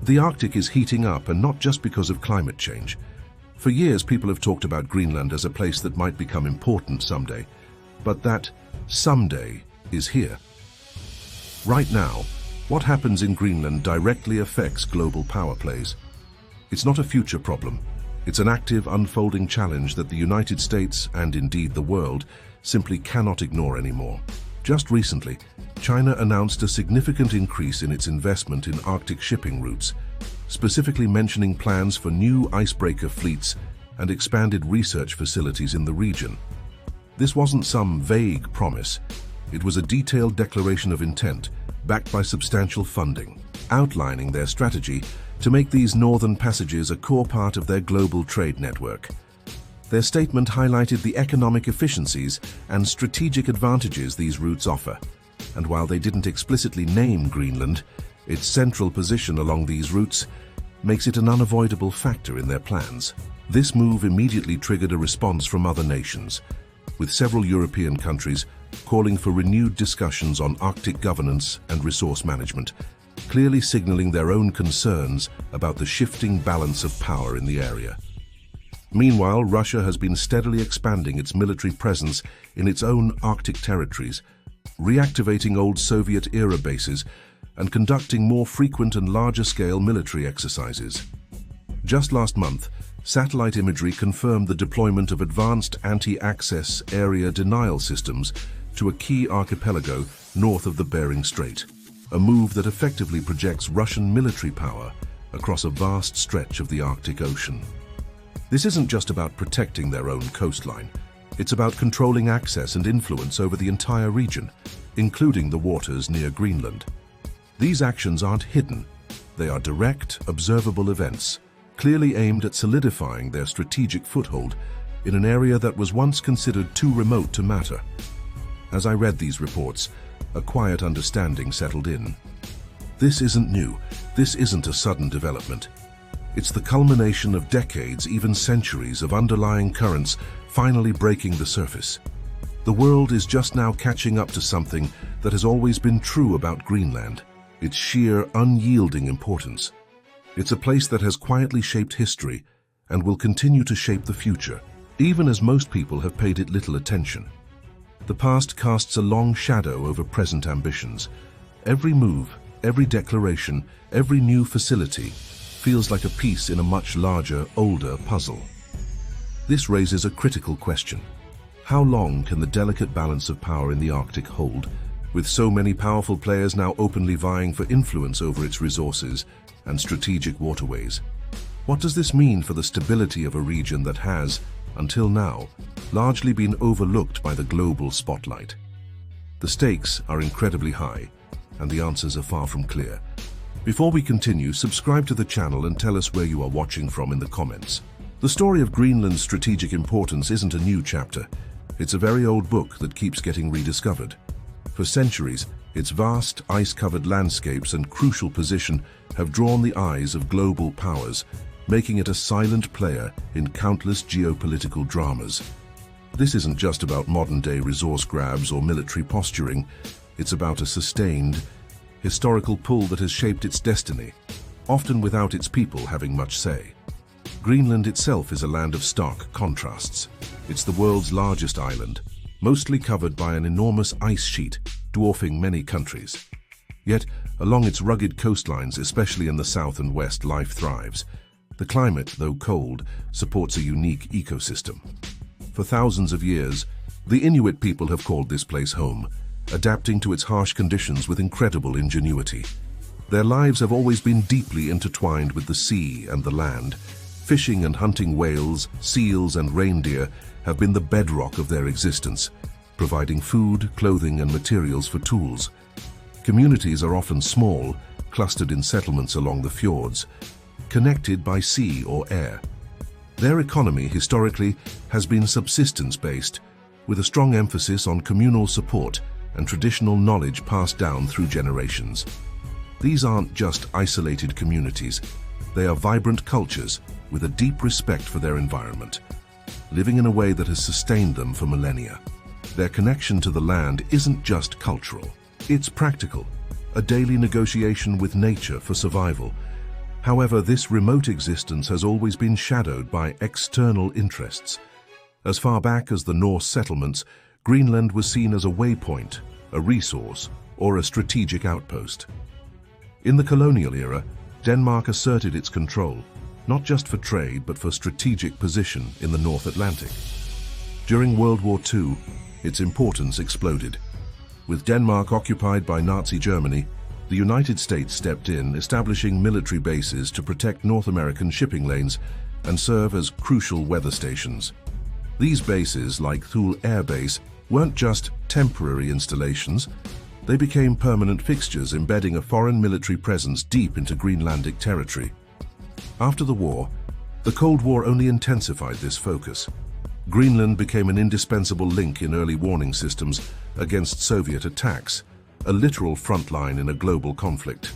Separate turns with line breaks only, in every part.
The Arctic is heating up, and not just because of climate change. For years, people have talked about Greenland as a place that might become important someday, but that someday is here. Right now, what happens in Greenland directly affects global power plays. It's not a future problem. It's an active, unfolding challenge that the United States, and indeed the world, simply cannot ignore anymore. Just recently, China announced a significant increase in its investment in Arctic shipping routes, specifically mentioning plans for new icebreaker fleets and expanded research facilities in the region. This wasn't some vague promise. It was a detailed declaration of intent, backed by substantial funding, outlining their strategy to make these northern passages a core part of their global trade network. Their statement highlighted the economic efficiencies and strategic advantages these routes offer. And while they didn't explicitly name Greenland, its central position along these routes makes it an unavoidable factor in their plans. This move immediately triggered a response from other nations, with several European countries calling for renewed discussions on Arctic governance and resource management, clearly signaling their own concerns about the shifting balance of power in the area. Meanwhile, Russia has been steadily expanding its military presence in its own Arctic territories, reactivating old Soviet-era bases and conducting more frequent and larger-scale military exercises. Just last month, satellite imagery confirmed the deployment of advanced anti-access area denial systems to a key archipelago north of the Bering Strait, a move that effectively projects Russian military power across a vast stretch of the Arctic Ocean. This isn't just about protecting their own coastline. It's about controlling access and influence over the entire region, including the waters near Greenland. These actions aren't hidden. They are direct, observable events, clearly aimed at solidifying their strategic foothold in an area that was once considered too remote to matter. As I read these reports, a quiet understanding settled in. This isn't new. This isn't a sudden development. It's the culmination of decades, even centuries, of underlying currents finally breaking the surface. The world is just now catching up to something that has always been true about Greenland: its sheer, unyielding importance. It's a place that has quietly shaped history and will continue to shape the future, even as most people have paid it little attention. The past casts a long shadow over present ambitions. Every move, every declaration, every new facility feels like a piece in a much larger, older puzzle. This raises a critical question. How long can the delicate balance of power in the Arctic hold, with so many powerful players now openly vying for influence over its resources and strategic waterways? What does this mean for the stability of a region that has, until now, largely been overlooked by the global spotlight? The stakes are incredibly high, and the answers are far from clear. Before we continue, subscribe to the channel and tell us where you are watching from in the comments. The story of Greenland's strategic importance isn't a new chapter. It's a very old book that keeps getting rediscovered. For centuries, its vast, ice-covered landscapes and crucial position have drawn the eyes of global powers, making it a silent player in countless geopolitical dramas. This isn't just about modern-day resource grabs or military posturing. It's about a sustained, historical pull that has shaped its destiny, often without its people having much say. Greenland itself is a land of stark contrasts. It's the world's largest island, mostly covered by an enormous ice sheet, dwarfing many countries. Yet, along its rugged coastlines, especially in the south and west, life thrives. The climate, though cold, supports a unique ecosystem. For thousands of years, the Inuit people have called this place home, adapting to its harsh conditions with incredible ingenuity. Their lives have always been deeply intertwined with the sea and the land. Fishing and hunting whales, seals, and reindeer have been the bedrock of their existence, providing food, clothing, and materials for tools. Communities are often small, clustered in settlements along the fjords, connected by sea or air. Their economy, historically, has been subsistence-based, with a strong emphasis on communal support and traditional knowledge passed down through generations. These aren't just isolated communities. They are vibrant cultures with a deep respect for their environment, living in a way that has sustained them for millennia. Their connection to the land isn't just cultural. It's practical, a daily negotiation with nature for survival. However, this remote existence has always been shadowed by external interests. As far back as the Norse settlements, Greenland was seen as a waypoint, a resource, or a strategic outpost. In the colonial era, Denmark asserted its control, not just for trade but for strategic position in the North Atlantic. During World War II, its importance exploded. With Denmark occupied by Nazi Germany, the United States stepped in, establishing military bases to protect North American shipping lanes and serve as crucial weather stations. These bases, like Thule Air Base, weren't just temporary installations. They became permanent fixtures, embedding a foreign military presence deep into Greenlandic territory. After the war, the Cold War only intensified this focus. Greenland became an indispensable link in early warning systems against Soviet attacks, a literal front line in a global conflict.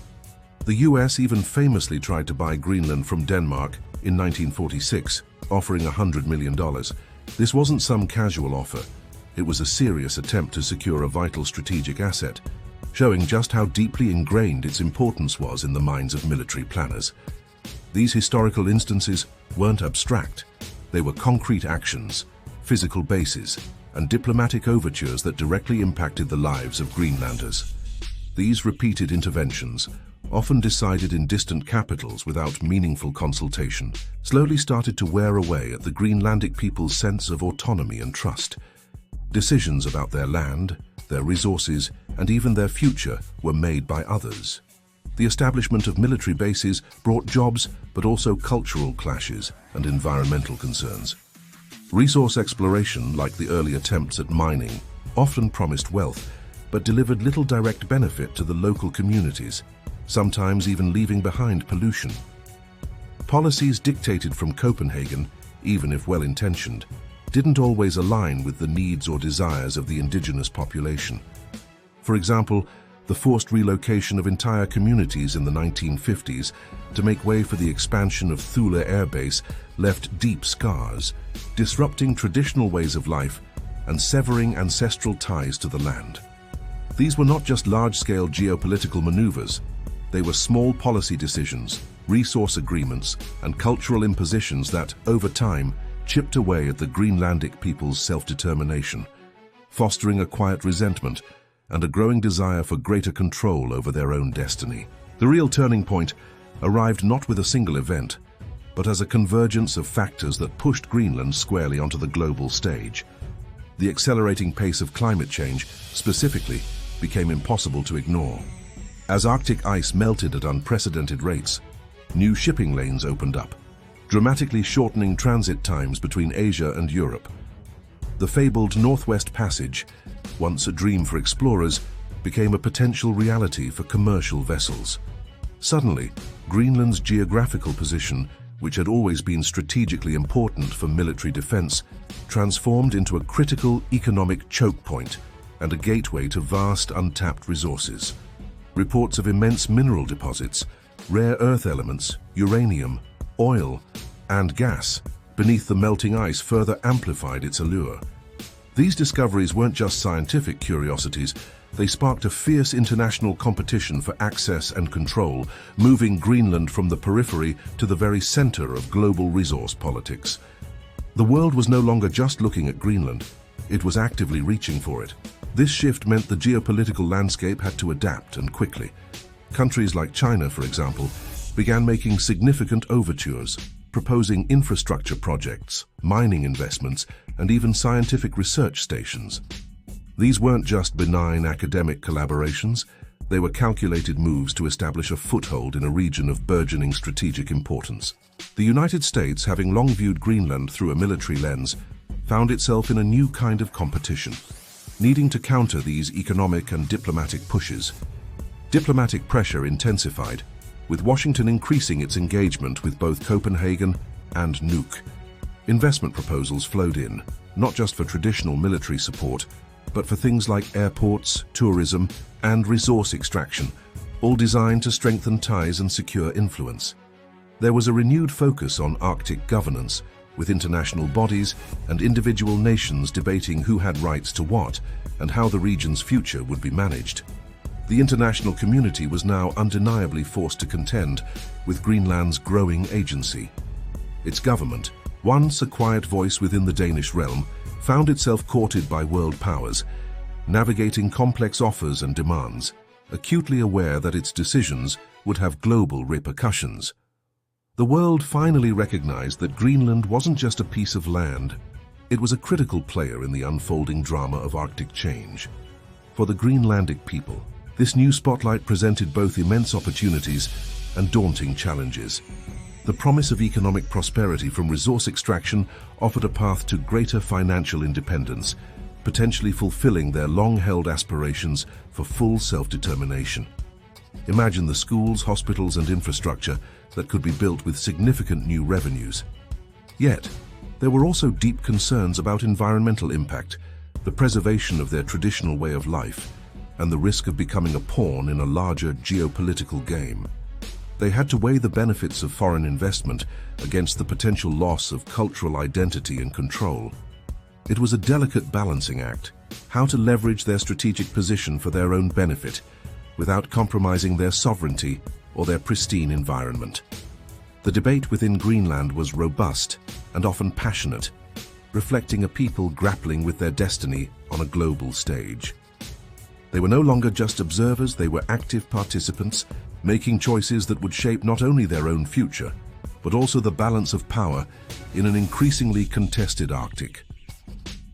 The US even famously tried to buy Greenland from Denmark in 1946, offering $100 million. This wasn't some casual offer. It was a serious attempt to secure a vital strategic asset, showing just how deeply ingrained its importance was in the minds of military planners. These historical instances weren't abstract. They were concrete actions, physical bases, and diplomatic overtures that directly impacted the lives of Greenlanders. These repeated interventions, often decided in distant capitals without meaningful consultation, slowly started to wear away at the Greenlandic people's sense of autonomy and trust. Decisions about their land, their resources, and even their future were made by others. The establishment of military bases brought jobs, but also cultural clashes and environmental concerns. Resource exploration, like the early attempts at mining, often promised wealth, but delivered little direct benefit to the local communities, sometimes even leaving behind pollution. Policies dictated from Copenhagen, even if well-intentioned, didn't always align with the needs or desires of the indigenous population. For example, the forced relocation of entire communities in the 1950s to make way for the expansion of Thule Air Base left deep scars, disrupting traditional ways of life and severing ancestral ties to the land. These were not just large-scale geopolitical maneuvers. They were small policy decisions, resource agreements, and cultural impositions that, over time, chipped away at the Greenlandic people's self-determination, fostering a quiet resentment and a growing desire for greater control over their own destiny. The real turning point arrived not with a single event, but as a convergence of factors that pushed Greenland squarely onto the global stage. The accelerating pace of climate change, specifically, became impossible to ignore. As Arctic ice melted at unprecedented rates, new shipping lanes opened up, dramatically shortening transit times between Asia and Europe. The fabled Northwest Passage, once a dream for explorers, became a potential reality for commercial vessels. Suddenly, Greenland's geographical position, which had always been strategically important for military defense, transformed into a critical economic choke point and a gateway to vast untapped resources. Reports of immense mineral deposits, rare earth elements, uranium, oil, and gas beneath the melting ice further amplified its allure. These discoveries weren't just scientific curiosities, they sparked a fierce international competition for access and control, moving Greenland from the periphery to the very center of global resource politics. The world was no longer just looking at Greenland, it was actively reaching for it. This shift meant the geopolitical landscape had to adapt, and quickly. Countries like China, for example, began making significant overtures, proposing infrastructure projects, mining investments, and even scientific research stations. These weren't just benign academic collaborations, they were calculated moves to establish a foothold in a region of burgeoning strategic importance. The United States, having long viewed Greenland through a military lens, found itself in a new kind of competition, needing to counter these economic and diplomatic pushes. Diplomatic pressure intensified, with Washington increasing its engagement with both Copenhagen and Nuuk. Investment proposals flowed in, not just for traditional military support, but for things like airports, tourism, and resource extraction, all designed to strengthen ties and secure influence. There was a renewed focus on Arctic governance, with international bodies and individual nations debating who had rights to what and how the region's future would be managed. The international community was now undeniably forced to contend with Greenland's growing agency. Its government, once a quiet voice within the Danish realm, found itself courted by world powers, navigating complex offers and demands, acutely aware that its decisions would have global repercussions. The world finally recognized that Greenland wasn't just a piece of land. It was a critical player in the unfolding drama of Arctic change. For the Greenlandic people, this new spotlight presented both immense opportunities and daunting challenges. The promise of economic prosperity from resource extraction offered a path to greater financial independence, potentially fulfilling their long-held aspirations for full self-determination. Imagine the schools, hospitals, and infrastructure that could be built with significant new revenues. Yet, there were also deep concerns about environmental impact, the preservation of their traditional way of life, and the risk of becoming a pawn in a larger geopolitical game. They had to weigh the benefits of foreign investment against the potential loss of cultural identity and control. It was a delicate balancing act, how to leverage their strategic position for their own benefit, without compromising their sovereignty or their pristine environment. The debate within Greenland was robust and often passionate, reflecting a people grappling with their destiny on a global stage. They were no longer just observers, they were active participants, making choices that would shape not only their own future, but also the balance of power in an increasingly contested Arctic.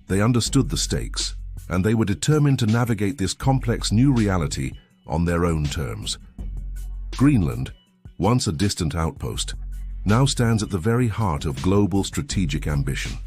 They understood the stakes, and they were determined to navigate this complex new reality on their own terms. Greenland, once a distant outpost, now stands at the very heart of global strategic ambition.